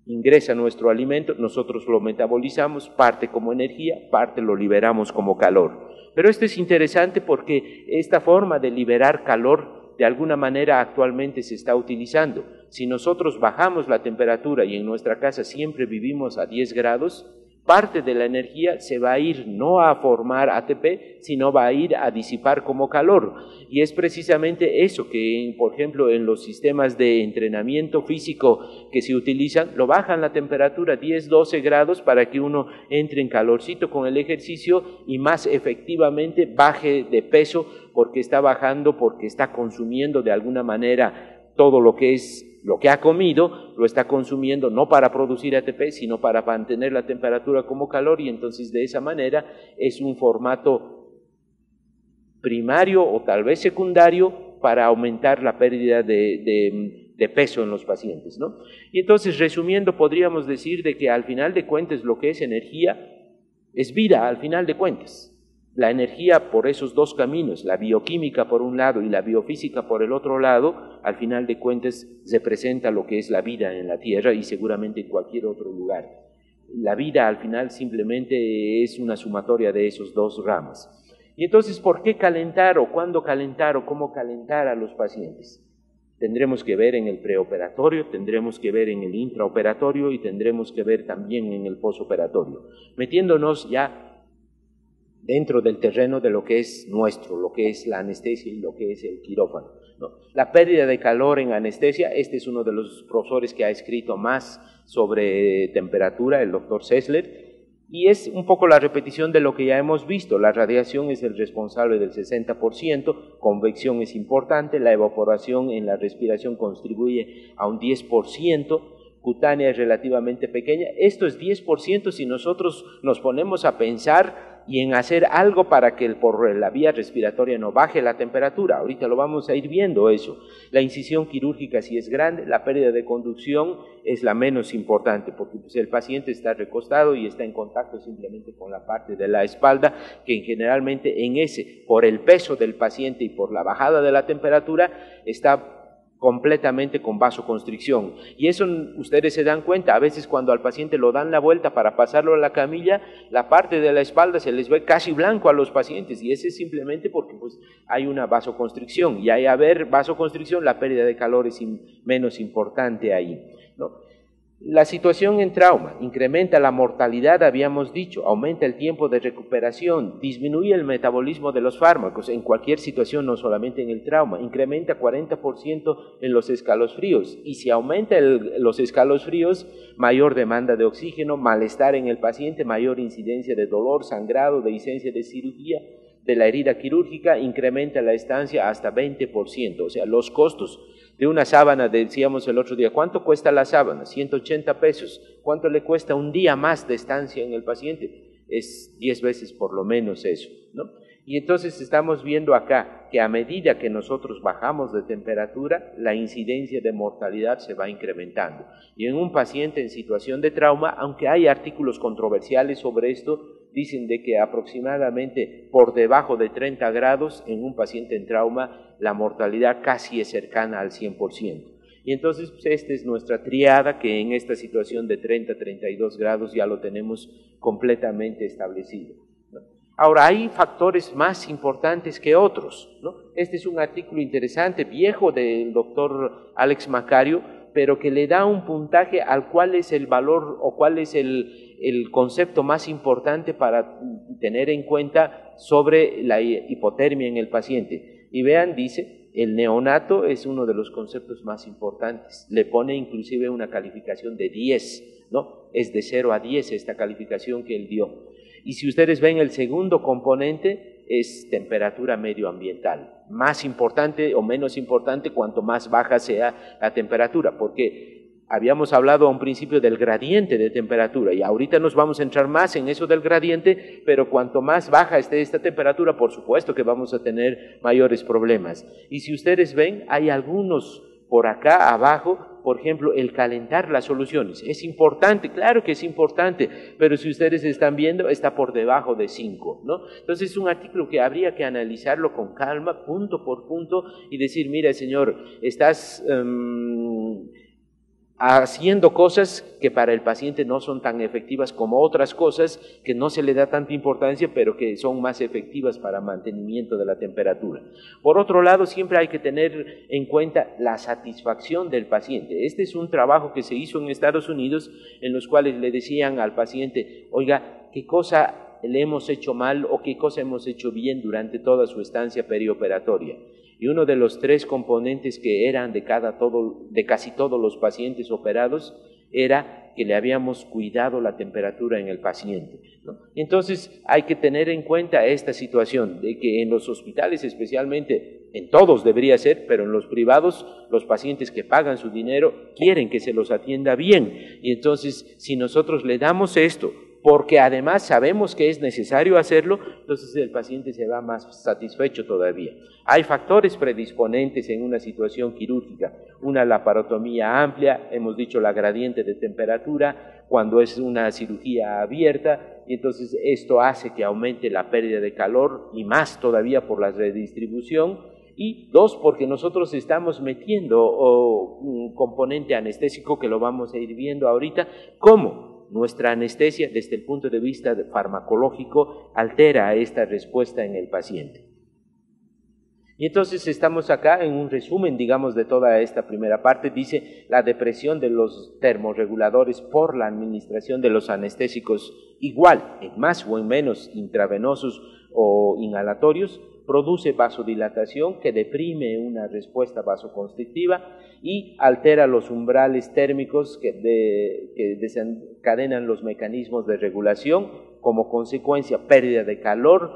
ingresa nuestro alimento, nosotros lo metabolizamos, parte como energía, parte lo liberamos como calor. Pero esto es interesante porque esta forma de liberar calor de alguna manera actualmente se está utilizando. Si nosotros bajamos la temperatura y en nuestra casa siempre vivimos a 10 grados, parte de la energía se va a ir no a formar ATP, sino va a ir a disipar como calor. Y es precisamente eso que, por ejemplo, en los sistemas de entrenamiento físico que se utilizan, lo bajan la temperatura 10, 12 grados para que uno entre en calorcito con el ejercicio y más efectivamente baje de peso porque está bajando, porque está consumiendo de alguna manera todo lo que ha comido, lo está consumiendo no para producir ATP, sino para mantener la temperatura como calor, y entonces de esa manera es un formato primario o tal vez secundario para aumentar la pérdida de peso en los pacientes, ¿no? Y entonces, resumiendo, podríamos decir de que al final de cuentas lo que es energía es vida, al final de cuentas. La energía por esos 2 caminos, la bioquímica por un lado y la biofísica por el otro lado, al final de cuentas representa lo que es la vida en la Tierra y seguramente en cualquier otro lugar. La vida al final simplemente es una sumatoria de esos 2 ramas. Y entonces, ¿por qué calentar o cuándo calentar o cómo calentar a los pacientes? Tendremos que ver en el preoperatorio, tendremos que ver en el intraoperatorio y tendremos que ver también en el posoperatorio, metiéndonos ya dentro del terreno de lo que es nuestro, lo que es la anestesia y lo que es el quirófano. ¿no? La pérdida de calor en anestesia, este es uno de los profesores que ha escrito más sobre temperatura, el doctor Sessler, y es un poco la repetición de lo que ya hemos visto. La radiación es el responsable del 60%, convección es importante, la evaporación en la respiración contribuye a un 10%, cutánea es relativamente pequeña. Esto es 10% si nosotros nos ponemos a pensar y en hacer algo para que por la vía respiratoria no baje la temperatura. Ahorita lo vamos a ir viendo eso. La incisión quirúrgica sí es grande, la pérdida de conducción es la menos importante, porque pues, el paciente está recostado y está en contacto simplemente con la parte de la espalda, que generalmente en ese, por el peso del paciente y por la bajada de la temperatura, está completamente con vasoconstricción. Y eso ustedes se dan cuenta, a veces cuando al paciente lo dan la vuelta para pasarlo a la camilla, la parte de la espalda se les ve casi blanco a los pacientes, y ese es simplemente porque pues, hay una vasoconstricción, y al haber vasoconstricción, la pérdida de calor es menos importante ahí, ¿no? La situación en trauma incrementa la mortalidad, habíamos dicho, aumenta el tiempo de recuperación, disminuye el metabolismo de los fármacos en cualquier situación, no solamente en el trauma, incrementa 40% en los escalofríos, y si aumenta los escalofríos, mayor demanda de oxígeno, malestar en el paciente, mayor incidencia de dolor, sangrado, dehiscencia de cirugía, de la herida quirúrgica, incrementa la estancia hasta 20%, o sea, los costos de una sábana, decíamos el otro día, ¿cuánto cuesta la sábana? 180 pesos. ¿Cuánto le cuesta un día más de estancia en el paciente? Es 10 veces por lo menos eso, ¿no? Y entonces estamos viendo acá que a medida que nosotros bajamos de temperatura, la incidencia de mortalidad se va incrementando. Y en un paciente en situación de trauma, aunque hay artículos controversiales sobre esto, dicen de que aproximadamente por debajo de 30 grados en un paciente en trauma, la mortalidad casi es cercana al 100%. Y entonces pues, esta es nuestra triada, que en esta situación de 30-32 grados ya lo tenemos completamente establecido, ¿no? Ahora, hay factores más importantes que otros, ¿no? Este es un artículo interesante, viejo, del doctor Alex Macario, pero que le da un puntaje al cuál es el valor o cuál es el concepto más importante para tener en cuenta sobre la hipotermia en el paciente. Y vean, dice, el neonato es uno de los conceptos más importantes, le pone inclusive una calificación de 10, ¿no? Es de 0 a 10 esta calificación que él dio. Y si ustedes ven el segundo componente, es temperatura medioambiental, más importante o menos importante cuanto más baja sea la temperatura, porque habíamos hablado a un principio del gradiente de temperatura y ahorita nos vamos a entrar más en eso del gradiente, pero cuanto más baja esté esta temperatura, por supuesto que vamos a tener mayores problemas. Y si ustedes ven, hay algunos por acá abajo, por ejemplo, el calentar las soluciones. Es importante, claro que es importante, pero si ustedes están viendo, está por debajo de 5, ¿no? Entonces es un artículo que habría que analizarlo con calma, punto por punto, y decir, mira, señor, estás haciendo cosas que para el paciente no son tan efectivas como otras cosas que no se le da tanta importancia, pero que son más efectivas para mantenimiento de la temperatura. Por otro lado, siempre hay que tener en cuenta la satisfacción del paciente. Este es un trabajo que se hizo en Estados Unidos, en los cuales le decían al paciente, oiga, ¿qué cosa le hemos hecho mal o qué cosa hemos hecho bien durante toda su estancia perioperatoria? Y uno de los 3 componentes que eran de casi todos los pacientes operados era que le habíamos cuidado la temperatura en el paciente, ¿no? Entonces hay que tener en cuenta esta situación de que en los hospitales, especialmente en todos debería ser, pero en los privados, los pacientes que pagan su dinero quieren que se los atienda bien. Y entonces si nosotros le damos esto, porque además sabemos que es necesario hacerlo, entonces el paciente se va más satisfecho todavía. Hay factores predisponentes en una situación quirúrgica, una laparotomía amplia, hemos dicho la gradiente de temperatura, cuando es una cirugía abierta, y entonces esto hace que aumente la pérdida de calor y más todavía por la redistribución, y 2, porque nosotros estamos metiendo un componente anestésico que lo vamos a ir viendo ahorita, ¿cómo? Nuestra anestesia, desde el punto de vista farmacológico, altera esta respuesta en el paciente. Y entonces estamos acá en un resumen, digamos, de toda esta primera parte. Dice, la depresión de los termorreguladores por la administración de los anestésicos igual, en más o en menos intravenosos o inhalatorios, produce vasodilatación que deprime una respuesta vasoconstrictiva y altera los umbrales térmicos que desencadenan los mecanismos de regulación, como consecuencia pérdida de calor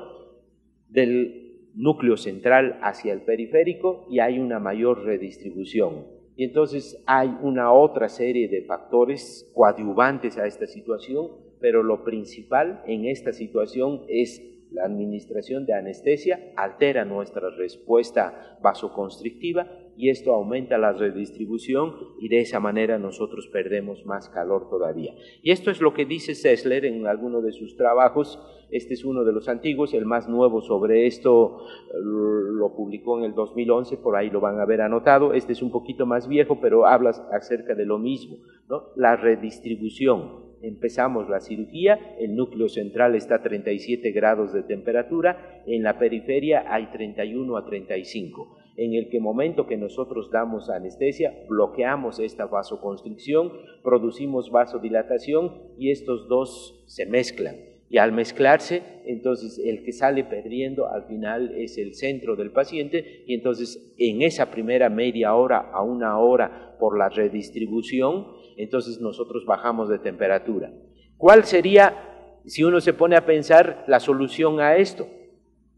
del núcleo central hacia el periférico y hay una mayor redistribución. Y entonces hay una otra serie de factores coadyuvantes a esta situación, pero lo principal en esta situación es la administración de anestesia, altera nuestra respuesta vasoconstrictiva y esto aumenta la redistribución y de esa manera nosotros perdemos más calor todavía. Y esto es lo que dice Sessler en alguno de sus trabajos. Este es uno de los antiguos, el más nuevo sobre esto lo publicó en el 2011, por ahí lo van a ver anotado. Este es un poquito más viejo, pero habla acerca de lo mismo, ¿no? La redistribución. Empezamos la cirugía, el núcleo central está a 37 grados de temperatura, en la periferia hay 31 a 35. En el momento que nosotros damos anestesia, bloqueamos esta vasoconstricción, producimos vasodilatación y estos dos se mezclan. Y al mezclarse, entonces el que sale perdiendo al final es el centro del paciente y entonces en esa primera media hora a una hora por la redistribución, entonces nosotros bajamos de temperatura. ¿Cuál sería, si uno se pone a pensar, la solución a esto?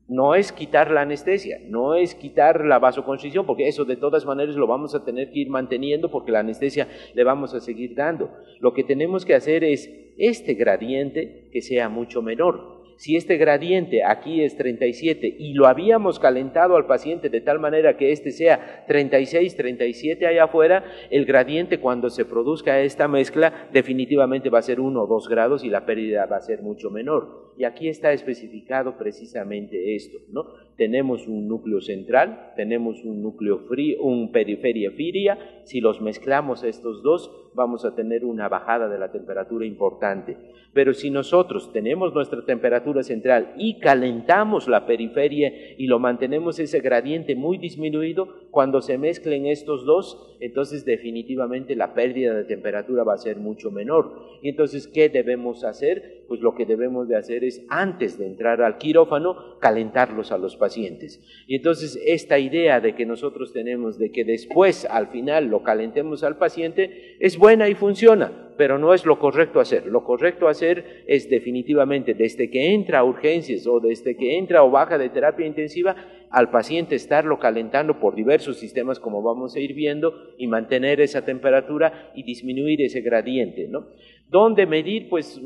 No es quitar la anestesia, no es quitar la vasoconstricción, porque eso de todas maneras lo vamos a tener que ir manteniendo porque la anestesia le vamos a seguir dando. Lo que tenemos que hacer es este gradiente que sea mucho menor. Si este gradiente aquí es 37 y lo habíamos calentado al paciente de tal manera que este sea 36, 37 allá afuera, el gradiente cuando se produzca esta mezcla definitivamente va a ser 1 o 2 grados y la pérdida va a ser mucho menor. Y aquí está especificado precisamente esto, ¿no? Tenemos un núcleo central, tenemos un núcleo frío, un periferia fría. Si los mezclamos estos dos, vamos a tener una bajada de la temperatura importante. Pero si nosotros tenemos nuestra temperatura central y calentamos la periferia y lo mantenemos ese gradiente muy disminuido, cuando se mezclen estos dos, entonces definitivamente la pérdida de temperatura va a ser mucho menor. Y entonces, ¿qué debemos hacer? Pues lo que debemos de hacer es, antes de entrar al quirófano, calentarlos a los pacientes. Y entonces esta idea de que nosotros tenemos de que después, al final, lo calentemos al paciente, es buena y funciona, pero no es lo correcto hacer. Lo correcto hacer es definitivamente desde que entra a urgencias o desde que entra o baja de terapia intensiva, al paciente estarlo calentando por diversos sistemas como vamos a ir viendo y mantener esa temperatura y disminuir ese gradiente, ¿no? ¿Dónde medir? Pues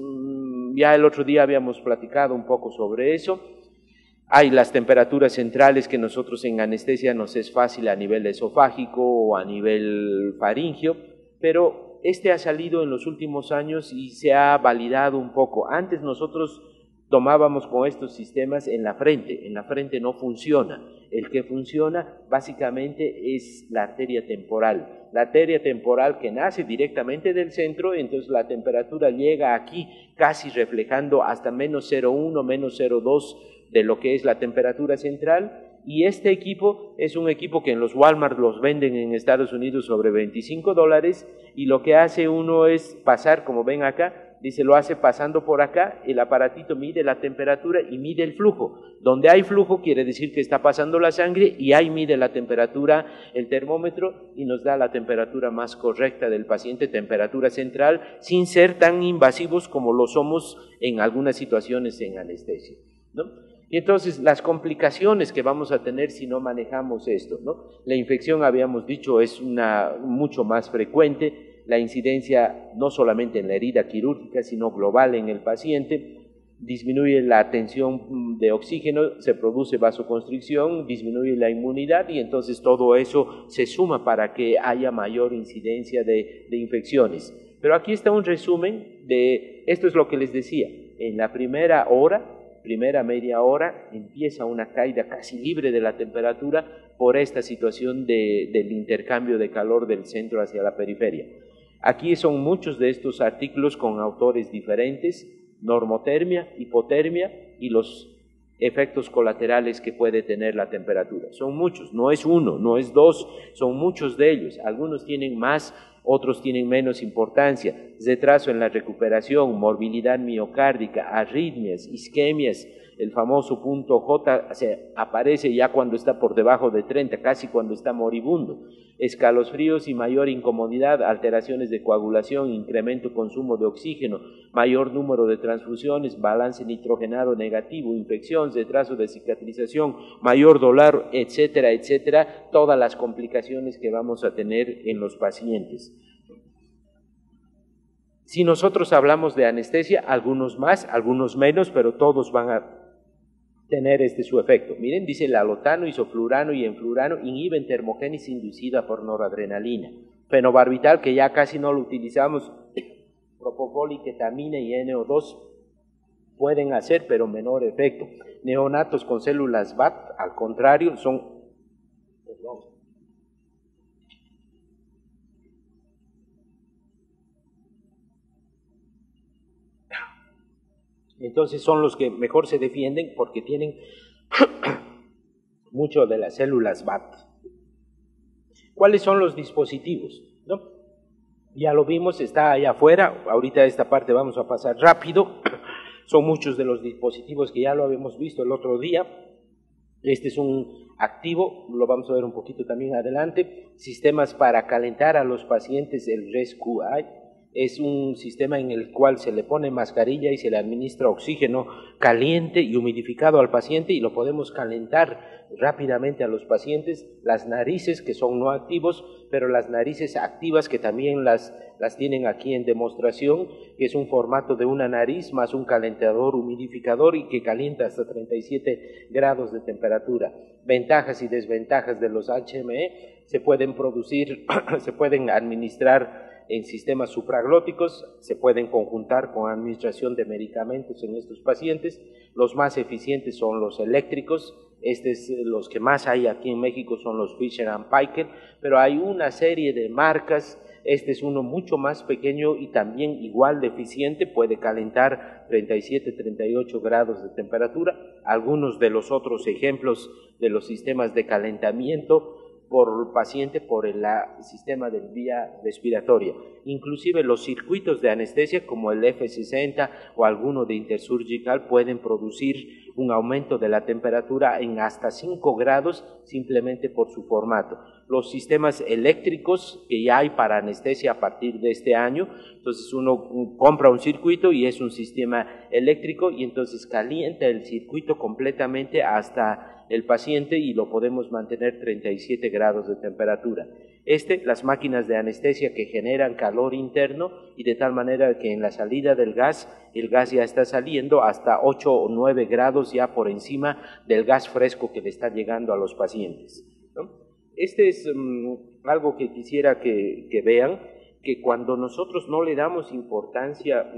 ya el otro día habíamos platicado un poco sobre eso. Hay las temperaturas centrales que nosotros en anestesia nos es fácil a nivel esofágico o a nivel faríngeo, pero este ha salido en los últimos años y se ha validado un poco. Antes nosotros tomábamos con estos sistemas en la frente no funciona. El que funciona básicamente es la arteria temporal. La arteria temporal que nace directamente del centro, entonces la temperatura llega aquí casi reflejando hasta menos 0,1, menos 0,2 de lo que es la temperatura central. Y este equipo es un equipo que en los Walmart los venden en Estados Unidos sobre $25 y lo que hace uno es pasar, como ven acá, dice, lo hace pasando por acá, el aparatito mide la temperatura y mide el flujo. Donde hay flujo quiere decir que está pasando la sangre y ahí mide la temperatura el termómetro y nos da la temperatura más correcta del paciente, temperatura central, sin ser tan invasivos como lo somos en algunas situaciones en anestesia, ¿no? Y entonces las complicaciones que vamos a tener si no manejamos esto, ¿no? La infección, habíamos dicho, es mucho más frecuente, la incidencia no solamente en la herida quirúrgica, sino global en el paciente, disminuye la tensión de oxígeno, se produce vasoconstricción, disminuye la inmunidad y entonces todo eso se suma para que haya mayor incidencia de infecciones. Pero aquí está un resumen de, esto es lo que les decía, en la primera media hora empieza una caída casi libre de la temperatura por esta situación del intercambio de calor del centro hacia la periferia. Aquí son muchos de estos artículos con autores diferentes, normotermia, hipotermia y los efectos colaterales que puede tener la temperatura. Son muchos, no es uno, no es dos, son muchos de ellos. Algunos tienen más otros tienen menos importancia, retraso en la recuperación, morbilidad miocárdica, arritmias, isquemias. El famoso punto J aparece ya cuando está por debajo de 30, casi cuando está moribundo. Escalofríos y mayor incomodidad, alteraciones de coagulación, incremento consumo de oxígeno, mayor número de transfusiones, balance nitrogenado negativo, infección, retraso de cicatrización, mayor dolor, etcétera, etcétera, todas las complicaciones que vamos a tener en los pacientes. Si nosotros hablamos de anestesia, algunos más, algunos menos, pero todos van a tener su efecto. Miren, dice lalotano, isoflurano y enflurano inhiben termogénesis inducida por noradrenalina. Fenobarbital, que ya casi no lo utilizamos, propofol y ketamina y NO2 pueden hacer, pero menor efecto. Neonatos con células BAT, al contrario, son... Entonces son los que mejor se defienden porque tienen mucho de las células BAT. ¿Cuáles son los dispositivos? ¿No? Ya lo vimos, está allá afuera, ahorita esta parte vamos a pasar rápido. Son muchos de los dispositivos que ya lo habíamos visto el otro día. Este es un activo, lo vamos a ver un poquito también adelante. Sistemas para calentar a los pacientes, el RESQI. Es un sistema en el cual se le pone mascarilla y se le administra oxígeno caliente y humidificado al paciente y lo podemos calentar rápidamente a los pacientes. Las narices, que son no activos, pero las narices activas, que también las tienen aquí en demostración, que es un formato de una nariz más un calentador humidificador y que calienta hasta 37 grados de temperatura. Ventajas y desventajas de los HME: se pueden producir, se pueden administrar en sistemas supraglóticos, se pueden conjuntar con administración de medicamentos en estos pacientes. Los más eficientes son los eléctricos, los que más hay aquí en México son los Fisher & Paykel, pero hay una serie de marcas. Este es uno mucho más pequeño y también igual de eficiente, puede calentar 37, 38 grados de temperatura. Algunos de los otros ejemplos de los sistemas de calentamiento por el paciente, por el sistema de vía respiratoria. Inclusive los circuitos de anestesia como el F60 o alguno de intersurgical pueden producir un aumento de la temperatura en hasta 5 grados simplemente por su formato. Los sistemas eléctricos que ya hay para anestesia a partir de este año, entonces uno compra un circuito y es un sistema eléctrico y entonces calienta el circuito completamente hasta el paciente y lo podemos mantener 37 grados de temperatura. Las máquinas de anestesia que generan calor interno y de tal manera que en la salida del gas, el gas ya está saliendo hasta 8 o 9 grados ya por encima del gas fresco que le está llegando a los pacientes, ¿no? Es algo que quisiera que vean, que cuando nosotros no le damos importancia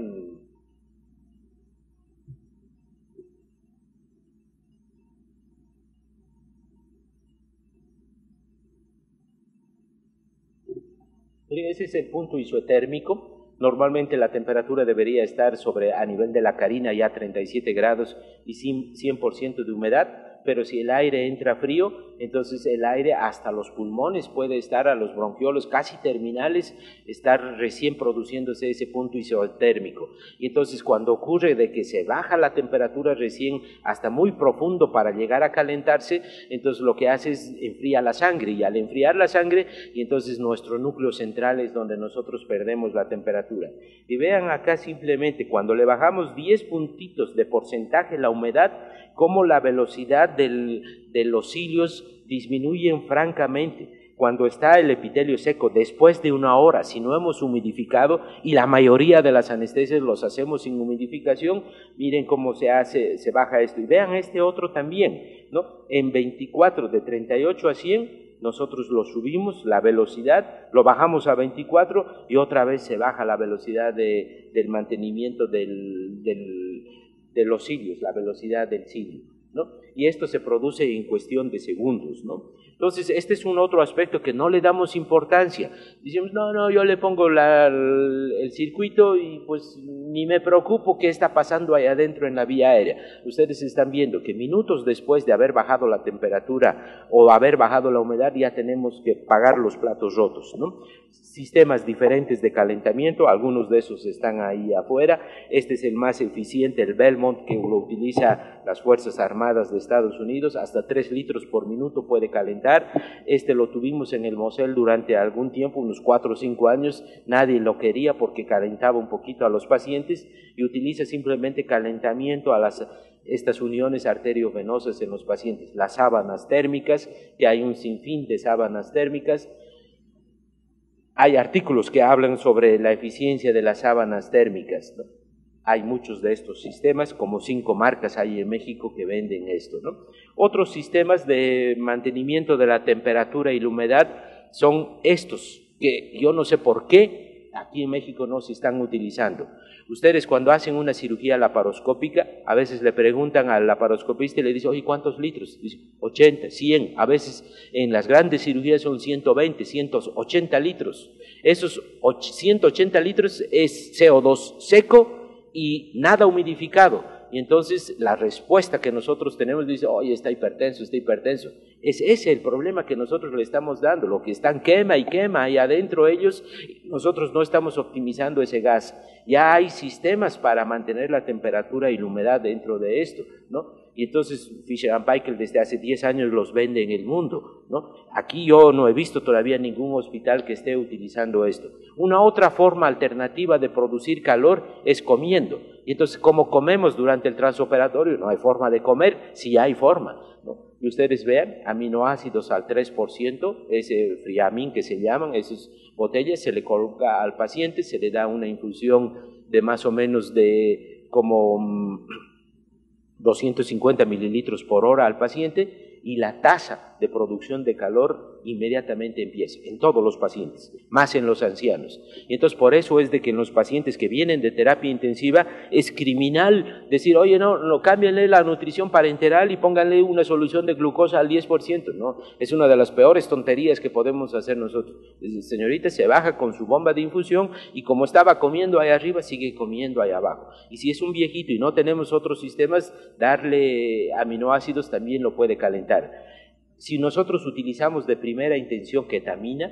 ese es el punto isotérmico. Normalmente la temperatura debería estar a nivel de la carina ya 37 grados y 100% de humedad, pero si el aire entra frío, entonces el aire hasta los pulmones puede estar, a los bronquiolos casi terminales, estar recién produciéndose ese punto isotérmico. Y entonces cuando ocurre de que se baja la temperatura recién hasta muy profundo para llegar a calentarse, entonces lo que hace es enfría la sangre, y al enfriar la sangre, y entonces nuestro núcleo central es donde nosotros perdemos la temperatura. Y vean acá simplemente, cuando le bajamos 10 puntitos de porcentaje la humedad, cómo la velocidad de los cilios disminuyen francamente. Cuando está el epitelio seco, después de una hora, si no hemos humidificado, y la mayoría de las anestesias los hacemos sin humidificación, miren cómo se baja esto. Y vean este otro también, ¿no? En 24, de 38 a 100, nosotros lo subimos, la velocidad, lo bajamos a 24 y otra vez se baja la velocidad del mantenimiento de los cilios, la velocidad del cilio, ¿no? y esto se produce en cuestión de segundos, ¿no? Entonces, este es un otro aspecto que no le damos importancia. Decimos, no, yo le pongo el circuito y pues ni me preocupo qué está pasando ahí adentro en la vía aérea. Ustedes están viendo que minutos después de haber bajado la temperatura o haber bajado la humedad, ya tenemos que pagar los platos rotos, ¿no? Sistemas diferentes de calentamiento, algunos de esos están ahí afuera. Este es el más eficiente, el Belmont, que lo utiliza las Fuerzas Armadas de Estados Unidos, hasta 3 litros por minuto puede calentar. Este lo tuvimos en el Mosel durante algún tiempo, unos 4 o 5 años, nadie lo quería porque calentaba un poquito a los pacientes y utiliza simplemente calentamiento a estas uniones arteriovenosas en los pacientes. Las sábanas térmicas, que hay un sinfín de sábanas térmicas. Hay artículos que hablan sobre la eficiencia de las sábanas térmicas, ¿no? Hay muchos de estos sistemas, como 5 marcas hay en México que venden esto, ¿no? Otros sistemas de mantenimiento de la temperatura y la humedad son estos, que yo no sé por qué aquí en México no se están utilizando. Ustedes cuando hacen una cirugía laparoscópica, a veces le preguntan al laparoscopista y le dicen, oye, ¿cuántos litros? Dice, 80, 100, a veces en las grandes cirugías son 120, 180 litros. Esos 180 litros es CO2 seco y nada humidificado. Y entonces la respuesta que nosotros tenemos dice, oye, está hipertenso, está hipertenso. Es ese el problema que nosotros le estamos dando, lo que están quema y adentro ellos, nosotros no estamos optimizando ese gas. Ya hay sistemas para mantener la temperatura y la humedad dentro de esto, ¿no? Y entonces Fisher & Paykel desde hace 10 años los vende en el mundo, ¿no? Aquí yo no he visto todavía ningún hospital que esté utilizando esto. Una otra forma alternativa de producir calor es comiendo. Y entonces, como comemos durante el transoperatorio, no hay forma de comer, sí hay forma, ¿no? Y ustedes vean, aminoácidos al 3%, ese Friamin que se llaman, esas botellas, se le coloca al paciente, se le da una infusión de más o menos de como 250 mililitros por hora al paciente y la tasa de producción de calor inmediatamente empieza en todos los pacientes, más en los ancianos. Y entonces por eso es de que en los pacientes que vienen de terapia intensiva es criminal decir, oye, no, cámbienle la nutrición parenteral y pónganle una solución de glucosa al 10%, no, es una de las peores tonterías que podemos hacer nosotros. Señorita, se baja con su bomba de infusión y como estaba comiendo ahí arriba, sigue comiendo ahí abajo. Y si es un viejito y no tenemos otros sistemas, darle aminoácidos también lo puede calentar. Si nosotros utilizamos de primera intención ketamina,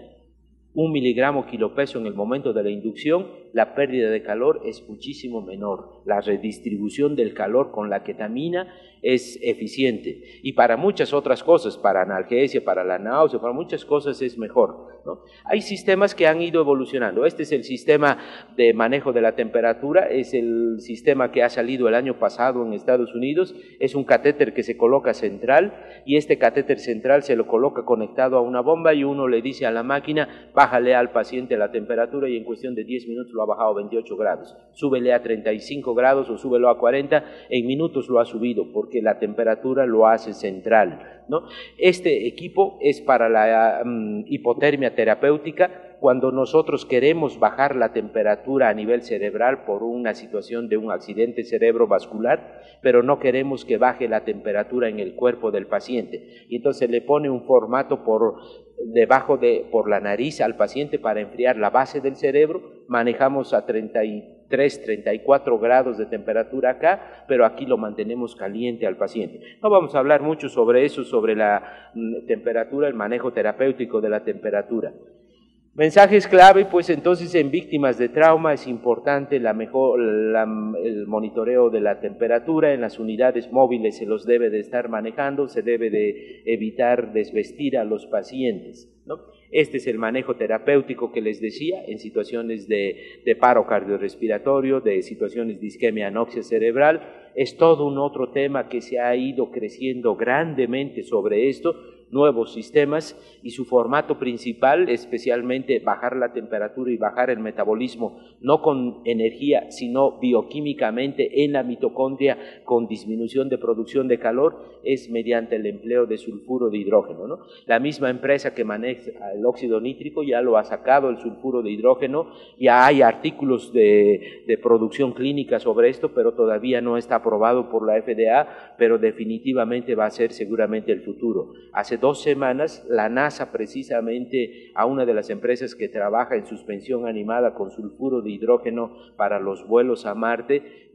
1 miligramo kilopeso en el momento de la inducción, la pérdida de calor es muchísimo menor. La redistribución del calor con la ketamina es eficiente. Y para muchas otras cosas, para analgesia, para la náusea, para muchas cosas es mejor, ¿no? Hay sistemas que han ido evolucionando. Este es el sistema de manejo de la temperatura, es el sistema que ha salido el año pasado en Estados Unidos. Es un catéter que se coloca central y este catéter central se lo coloca conectado a una bomba y uno le dice a la máquina, bájale al paciente la temperatura y en cuestión de 10 minutos lo ha bajado a 28 grados. Súbele a 35 grados o súbelo a 40, en minutos lo ha subido porque la temperatura lo hace central, ¿no? Este equipo es para la hipotermia terapéutica cuando nosotros queremos bajar la temperatura a nivel cerebral por una situación de un accidente cerebrovascular, pero no queremos que baje la temperatura en el cuerpo del paciente. Y entonces le pone un formato por la nariz al paciente para enfriar la base del cerebro. Manejamos a 33, 34 grados de temperatura acá, pero aquí lo mantenemos caliente al paciente. No vamos a hablar mucho sobre eso, sobre la temperatura, el manejo terapéutico de la temperatura. Mensajes clave, pues entonces en víctimas de trauma es importante el monitoreo de la temperatura. En las unidades móviles se los debe de estar manejando, se debe de evitar desvestir a los pacientes, ¿no? Este es el manejo terapéutico que les decía en situaciones de paro cardiorrespiratorio, de situaciones de isquemia anoxia cerebral. Es todo un otro tema que se ha ido creciendo grandemente sobre esto. nuevos sistemas y su formato principal, especialmente bajar la temperatura y bajar el metabolismo, no con energía, sino bioquímicamente en la mitocondria con disminución de producción de calor, es mediante el empleo de sulfuro de hidrógeno, ¿no? La misma empresa que maneja el óxido nítrico ya lo ha sacado, el sulfuro de hidrógeno, ya hay artículos de producción clínica sobre esto, pero todavía no está aprobado por la FDA, pero definitivamente va a ser seguramente el futuro. Hace 2 semanas la NASA precisamente a una de las empresas que trabaja en suspensión animada con sulfuro de hidrógeno para los vuelos a Marte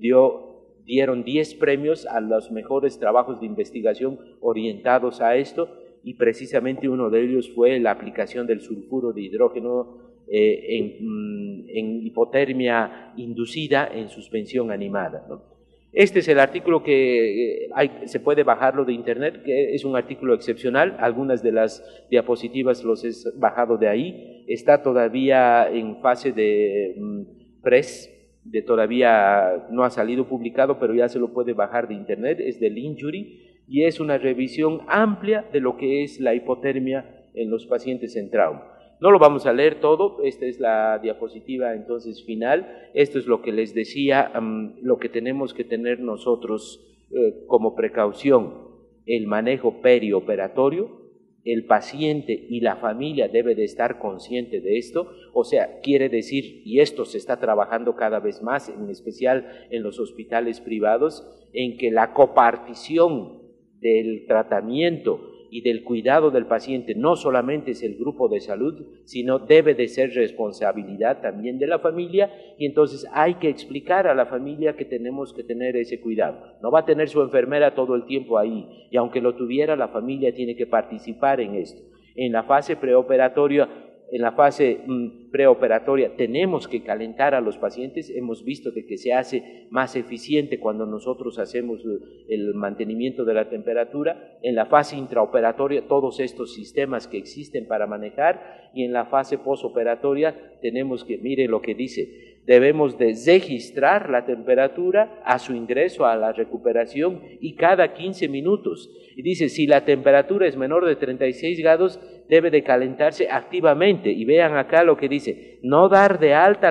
dieron 10 premios a los mejores trabajos de investigación orientados a esto, y precisamente uno de ellos fue la aplicación del sulfuro de hidrógeno en hipotermia inducida en suspensión animada, ¿no? Este es el artículo que se puede bajarlo de internet, que es un artículo excepcional. Algunas de las diapositivas los he bajado de ahí. Está todavía en fase de press, todavía no ha salido publicado, pero ya se lo puede bajar de internet. Es del Injury y es una revisión amplia de lo que es la hipotermia en los pacientes en trauma. No lo vamos a leer todo, esta es la diapositiva entonces final. Esto es lo que les decía, lo que tenemos que tener nosotros como precaución: el manejo perioperatorio. El paciente y la familia debe de estar consciente de esto, o sea, quiere decir, y esto se está trabajando cada vez más, en especial en los hospitales privados, en que la copartición del tratamiento y del cuidado del paciente no solamente es el grupo de salud, sino debe de ser responsabilidad también de la familia, y entonces hay que explicar a la familia que tenemos que tener ese cuidado. No va a tener su enfermera todo el tiempo ahí, y aunque lo tuviera, la familia tiene que participar en esto. En la fase preoperatoria tenemos que calentar a los pacientes. Hemos visto de que se hace más eficiente cuando nosotros hacemos el mantenimiento de la temperatura. En la fase intraoperatoria, todos estos sistemas que existen para manejar, y en la fase posoperatoria tenemos que, mire lo que dice, debemos de registrar la temperatura a su ingreso a la recuperación y cada 15 minutos. Y dice, si la temperatura es menor de 36 grados, debe de calentarse activamente. Y vean acá lo que dice, no dar de alta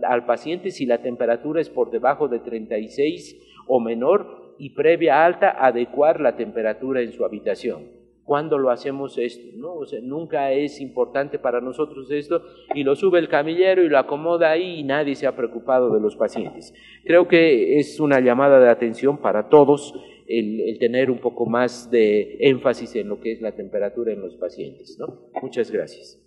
al paciente si la temperatura es por debajo de 36 o menor, y previa alta adecuar la temperatura en su habitación. ¿Cuándo lo hacemos esto? ¿No? O sea, nunca es importante para nosotros esto, y lo sube el camillero y lo acomoda ahí y nadie se ha preocupado de los pacientes. Creo que es una llamada de atención para todos el tener un poco más de énfasis en lo que es la temperatura en los pacientes, ¿no? Muchas gracias.